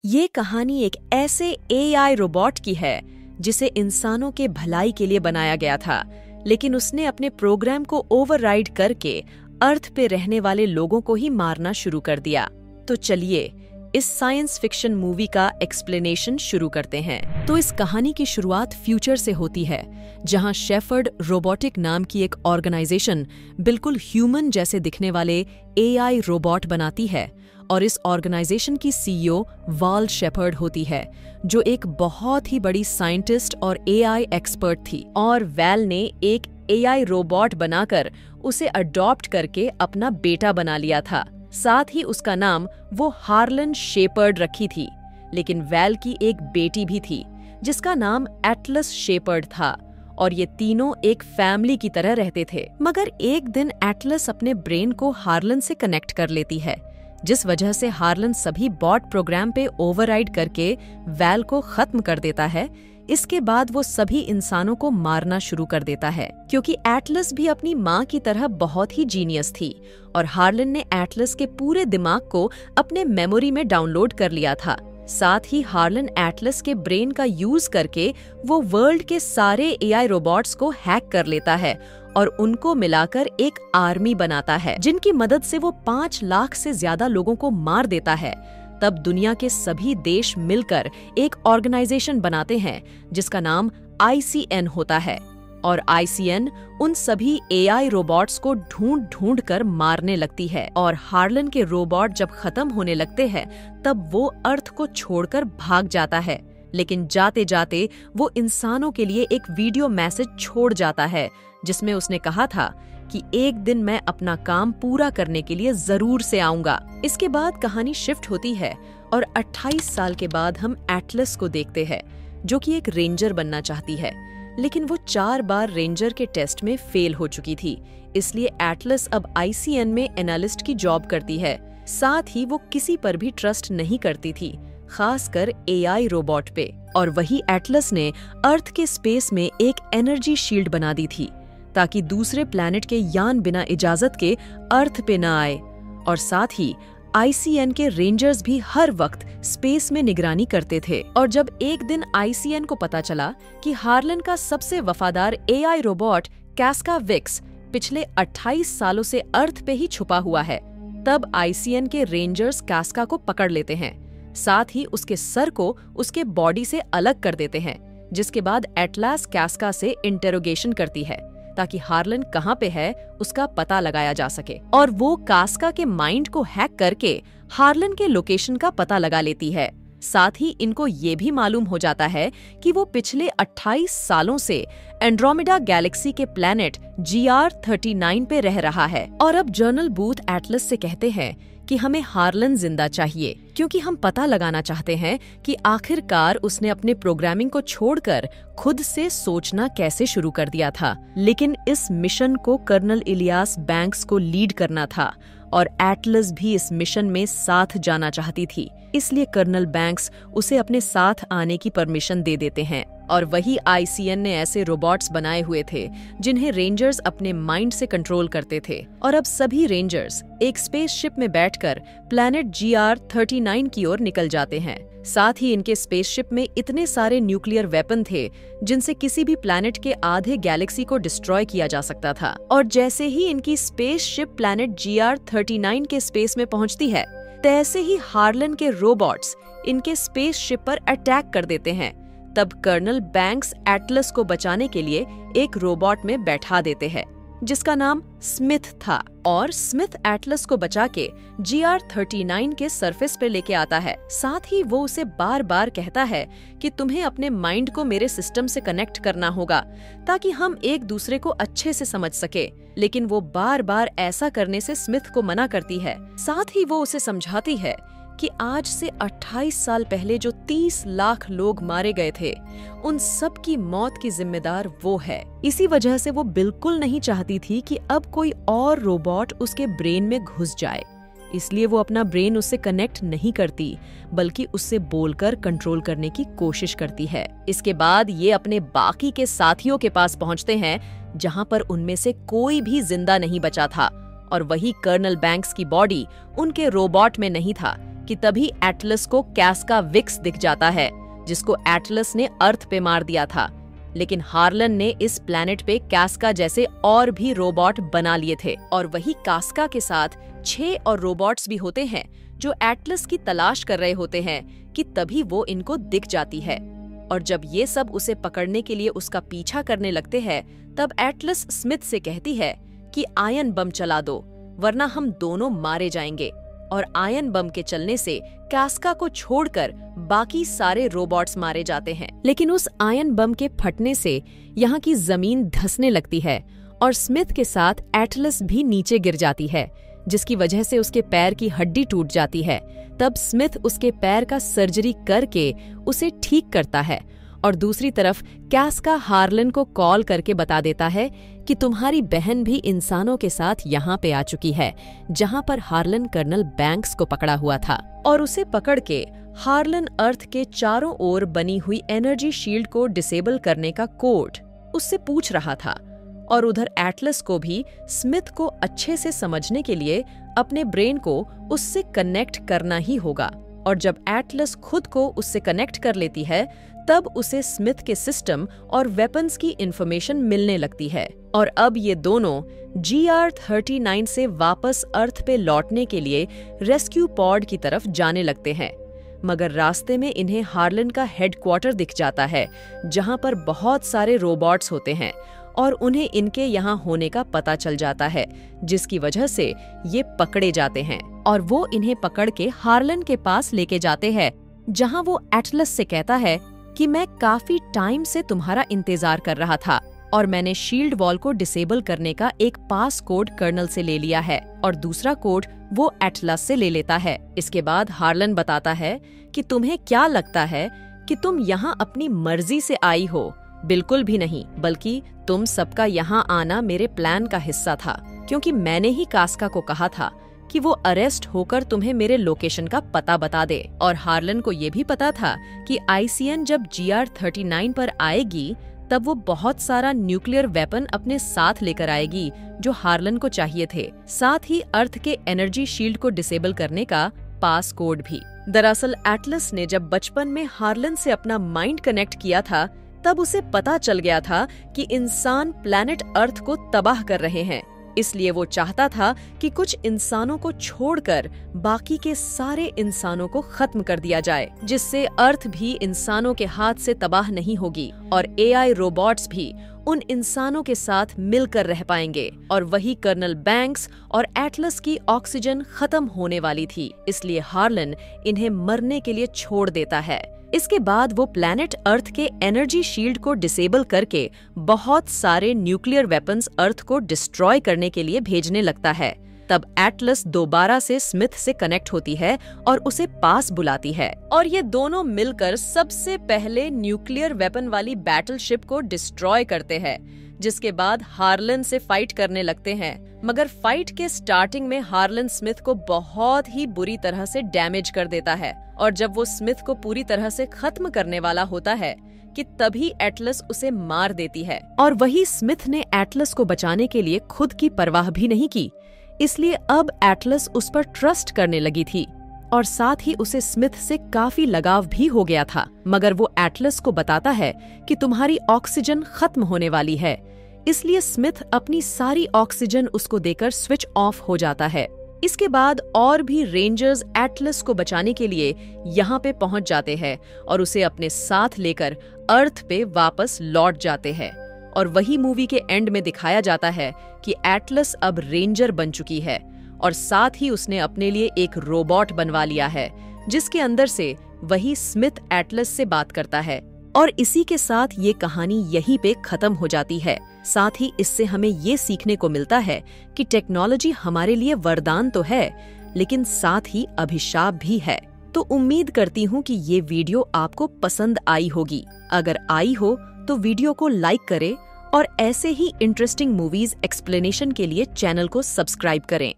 ये कहानी एक ऐसे एआई रोबोट की है जिसे इंसानों के भलाई के लिए बनाया गया था, लेकिन उसने अपने प्रोग्राम को ओवरराइड करके अर्थ पे रहने वाले लोगों को ही मारना शुरू कर दिया। तो चलिए इस साइंस फिक्शन मूवी का एक्सप्लेनेशन शुरू करते हैं। तो इस कहानी की शुरुआत फ्यूचर से होती है, जहां शेफर्ड रोबोटिक नाम की एक ऑर्गेनाइजेशन बिल्कुल ह्यूमन जैसे दिखने वाले एआई रोबोट बनाती है और इस ऑर्गेनाइजेशन की सीईओ वाल शेपर्ड होती है, जो एक बहुत ही बड़ी साइंटिस्ट और एआई एक्सपर्ट थी। और वैल ने एक एआई रोबोट बनाकर उसे अडॉप्ट करके अपना बेटा बना लिया था। साथ ही उसका नाम वो हार्लन शेपर्ड रखी थी। लेकिन वैल की एक बेटी भी थी जिसका नाम एटलस शेपर्ड था और ये तीनों एक फैमिली की तरह रहते थे। मगर एक दिन एटलस अपने ब्रेन को हार्लन से कनेक्ट कर लेती है, जिस वजह से हार्लन सभी बॉट प्रोग्राम पे ओवरराइड करके वैल को खत्म कर देता है। इसके बाद वो सभी इंसानों को मारना शुरू कर देता है, क्योंकि एटलस भी अपनी माँ की तरह बहुत ही जीनियस थी और हार्लन ने एटलस के पूरे दिमाग को अपने मेमोरी में डाउनलोड कर लिया था। साथ ही हार्लन एटलस के ब्रेन का यूज करके वो वर्ल्ड के सारे एआई रोबोट्स को हैक कर लेता है और उनको मिलाकर एक आर्मी बनाता है, जिनकी मदद से वो 5 लाख से ज्यादा लोगों को मार देता है। तब दुनिया के सभी देश मिलकर एक ऑर्गेनाइजेशन बनाते हैं जिसका नाम ICN होता है, और ICN उन सभी एआई रोबोट्स को ढूंढ कर मारने लगती है। और हार्लन के रोबोट जब खत्म होने लगते हैं तब वो अर्थ को छोड़कर भाग जाता है, लेकिन जाते जाते वो इंसानों के लिए एक वीडियो मैसेज छोड़ जाता है जिसमें उसने कहा था कि एक दिन मैं अपना काम पूरा करने के लिए जरूर से आऊंगा। इसके बाद कहानी शिफ्ट होती है और 28 साल के बाद हम एटलस को देखते हैं, जो कि एक रेंजर बनना चाहती है, लेकिन वो 4 बार रेंजर के टेस्ट में फेल हो चुकी थी। इसलिए एटलस अब ICN में एनालिस्ट की जॉब करती है। साथ ही वो किसी पर भी ट्रस्ट नहीं करती थी, खासकर एआई रोबोट पे। और वही एटलस ने अर्थ के स्पेस में एक एनर्जी शील्ड बना दी थी ताकि दूसरे प्लैनेट के यान बिना इजाजत के अर्थ पे न आए। और साथ ही ICN के रेंजर्स भी हर वक्त स्पेस में निगरानी करते थे। और जब एक दिन ICN को पता चला कि हार्लन का सबसे वफादार एआई रोबोट कैस्का विक्स पिछले 28 सालों से अर्थ पे ही छुपा हुआ है, तब ICN के रेंजर्स कैस्का को पकड़ लेते हैं। साथ ही उसके सर को उसके बॉडी से अलग कर देते हैं, जिसके बाद एटलास कैस्का से इंटेरोगेशन करती है ताकि हार्लन कहाँ पे है उसका पता लगाया जा सके। और वो कास्का के माइंड को हैक करके हार्लन के लोकेशन का पता लगा लेती है। साथ ही इनको ये भी मालूम हो जाता है कि वो पिछले 28 सालों से एंड्रोमेडा गैलेक्सी के प्लैनेट GR39 पे रह रहा है। और अब जनरल बूथ एटलस से कहते हैं कि हमें हार्लन जिंदा चाहिए, क्योंकि हम पता लगाना चाहते हैं कि आखिरकार उसने अपने प्रोग्रामिंग को छोड़कर खुद से सोचना कैसे शुरू कर दिया था। लेकिन इस मिशन को कर्नल इलियास बैंक्स को लीड करना था और एटलस भी इस मिशन में साथ जाना चाहती थी। इसलिए कर्नल बैंक्स उसे अपने साथ आने की परमिशन दे देते हैं। और वही ICN ने ऐसे रोबोट्स बनाए हुए थे जिन्हें रेंजर्स अपने माइंड से कंट्रोल करते थे। और अब सभी रेंजर्स एक स्पेसशिप में बैठकर प्लैनेट GR39 की ओर निकल जाते हैं। साथ ही इनके स्पेसशिप में इतने सारे न्यूक्लियर वेपन थे जिनसे किसी भी प्लैनेट के आधे गैलेक्सी को डिस्ट्रॉय किया जा सकता था। और जैसे ही इनकी स्पेसशिप प्लैनेट GR39 के स्पेस में पहुंचती है, तैसे ही हार्लन के रोबोट्स इनके स्पेसशिप पर अटैक कर देते हैं। तब कर्नल बैंक्स एटलस को बचाने के लिए एक रोबोट में बैठा देते हैं जिसका नाम स्मिथ था, और स्मिथ एटलस को बचा के GR39 के सरफेस पे लेके आता है। साथ ही वो उसे बार बार कहता है कि तुम्हें अपने माइंड को मेरे सिस्टम से कनेक्ट करना होगा ताकि हम एक दूसरे को अच्छे से समझ सके। लेकिन वो बार बार ऐसा करने से स्मिथ को मना करती है। साथ ही वो उसे समझाती है कि आज से 28 साल पहले जो 30 लाख लोग मारे गए थे, उन सब की मौत की जिम्मेदार वो है। इसी वजह से वो बिल्कुल नहीं चाहती थी कि अब कोई और रोबोट उसके ब्रेन में घुस जाए। इसलिए वो अपना ब्रेन उससे कनेक्ट नहीं करती, बल्कि उससे बोलकर कंट्रोल करने की कोशिश करती है। इसके बाद ये अपने बाकी के साथियों के पास पहुंचते हैं, जहां पर उनमें से कोई भी जिंदा नहीं बचा था। और वही कर्नल बैंक्स की बॉडी उनके रोबोट में नहीं था, कि तभी एटलस को कैस्का विक्स दिख जाता है, जिसको एटलस ने अर्थ पे मार दिया था। लेकिन हार्लन ने इस प्लैनेट पे कैस्का जैसे और भी रोबोट बना लिए थे, और वही कैस्का के साथ 6 और रोबोट्स भी होते हैं जो एटलस की तलाश कर रहे होते हैं कि तभी वो इनको दिख जाती है। और जब ये सब उसे पकड़ने के लिए उसका पीछा करने लगते हैं, तब एटलस स्मिथ से कहती है कि आयन बम चला दो, वरना हम दोनों मारे जाएंगे। और आयन बम के चलने से कैस्का को छोड़कर बाकी सारे रोबोट्स मारे जाते हैं। लेकिन उस आयन बम के फटने से यहाँ की जमीन धंसने लगती है और स्मिथ के साथ एटलस भी नीचे गिर जाती है, जिसकी वजह से उसके पैर की हड्डी टूट जाती है। तब स्मिथ उसके पैर का सर्जरी करके उसे ठीक करता है, और दूसरी तरफ कैस्का हार्लन को कॉल करके बता देता है कि तुम्हारी बहन भी इंसानों के साथ यहाँ पे आ चुकी है, जहाँ पर हार्लन कर्नल बैंक्स को पकड़ा हुआ था। और उसे पकड़ के हार्लन अर्थ के चारों ओर बनी हुई एनर्जी शील्ड को डिसेबल करने का कोड उससे पूछ रहा था। और उधर एटलस को भी स्मिथ को अच्छे से समझने के लिए अपने ब्रेन को उससे कनेक्ट करना ही होगा। और जब एटलस खुद को उससे कनेक्ट कर लेती है, तब उसे स्मिथ के सिस्टम और वेपन्स की इंफॉर्मेशन मिलने लगती है। और अब ये दोनों GR39 से वापस अर्थ पे लौटने के लिए रेस्क्यू पॉड की तरफ जाने लगते हैं। मगर रास्ते में इन्हें हार्लन का हेडक्वार्टर दिख जाता है, जहां पर बहुत सारे रोबोट्स होते हैं, और उन्हें इनके यहाँ होने का पता चल जाता है, जिसकी वजह से ये पकड़े जाते हैं। और वो इन्हें पकड़ के हार्लन के पास लेके जाते हैं, जहाँ वो एटलस से कहता है कि मैं काफी टाइम से तुम्हारा इंतजार कर रहा था, और मैंने शील्ड वॉल को डिसेबल करने का एक पास कोड कर्नल से ले लिया है, और दूसरा कोड वो एटलस से ले लेता है। इसके बाद हार्लन बताता है कि तुम्हें क्या लगता है कि तुम यहाँ अपनी मर्जी से आई हो? बिल्कुल भी नहीं, बल्कि तुम सबका यहाँ आना मेरे प्लान का हिस्सा था, क्योंकि मैंने ही कैस्का को कहा था कि वो अरेस्ट होकर तुम्हें मेरे लोकेशन का पता बता दे। और हार्लन को ये भी पता था कि ICN जब GR39 पर आएगी, तब वो बहुत सारा न्यूक्लियर वेपन अपने साथ लेकर आएगी, जो हार्लन को चाहिए थे, साथ ही अर्थ के एनर्जी शील्ड को डिसेबल करने का पास कोड भी। दरअसल एटलस ने जब बचपन में हार्लन से अपना माइंड कनेक्ट किया था, तब उसे पता चल गया था कि इंसान प्लैनेट अर्थ को तबाह कर रहे हैं। इसलिए वो चाहता था कि कुछ इंसानों को छोड़कर बाकी के सारे इंसानों को खत्म कर दिया जाए, जिससे अर्थ भी इंसानों के हाथ से तबाह नहीं होगी, और AI रोबोट्स भी उन इंसानों के साथ मिलकर रह पाएंगे। और वही कर्नल बैंक्स और एटलस की ऑक्सीजन खत्म होने वाली थी, इसलिए हार्लन इन्हें मरने के लिए छोड़ देता है। इसके बाद वो प्लैनेट अर्थ के एनर्जी शील्ड को डिसेबल करके बहुत सारे न्यूक्लियर वेपन्स अर्थ को डिस्ट्रॉय करने के लिए भेजने लगता है। तब एटलस दोबारा से स्मिथ से कनेक्ट होती है और उसे पास बुलाती है, और ये दोनों मिलकर सबसे पहले न्यूक्लियर वेपन वाली बैटलशिप को डिस्ट्रॉय करते हैं, जिसके बाद हार्लन से फाइट करने लगते हैं। मगर फाइट के स्टार्टिंग में हार्लन स्मिथ को बहुत ही बुरी तरह से डैमेज कर देता है, और जब वो स्मिथ को पूरी तरह से खत्म करने वाला होता है कि तभी एटलस उसे मार देती है। और वही स्मिथ ने एटलस को बचाने के लिए खुद की परवाह भी नहीं की, इसलिए अब एटलस उस पर ट्रस्ट करने लगी थी, और साथ ही उसे स्मिथ से काफी लगाव भी हो गया था। मगर वो एटलस को बताता है कि तुम्हारी ऑक्सीजन खत्म होने वाली है, इसलिए स्मिथ अपनी सारी ऑक्सीजन उसको देकर स्विच ऑफ हो जाता है। इसके बाद और भी रेंजर्स एटलस को बचाने के लिए यहाँ पे पहुंच जाते हैं और उसे अपने साथ लेकर अर्थ पे वापस लौट जाते हैं। और वही मूवी के एंड में दिखाया जाता है कि एटलस अब रेंजर बन चुकी है, और साथ ही उसने अपने लिए एक रोबोट बनवा लिया है, जिसके अंदर से वही स्मिथ एटलस से बात करता है। और इसी के साथ ये कहानी यहीं पे खत्म हो जाती है। साथ ही इससे हमें ये सीखने को मिलता है कि टेक्नोलॉजी हमारे लिए वरदान तो है, लेकिन साथ ही अभिशाप भी है। तो उम्मीद करती हूँ कि ये वीडियो आपको पसंद आई होगी। अगर आई हो तो वीडियो को लाइक करें, और ऐसे ही इंटरेस्टिंग मूवीज एक्सप्लेनेशन के लिए चैनल को सब्सक्राइब करें।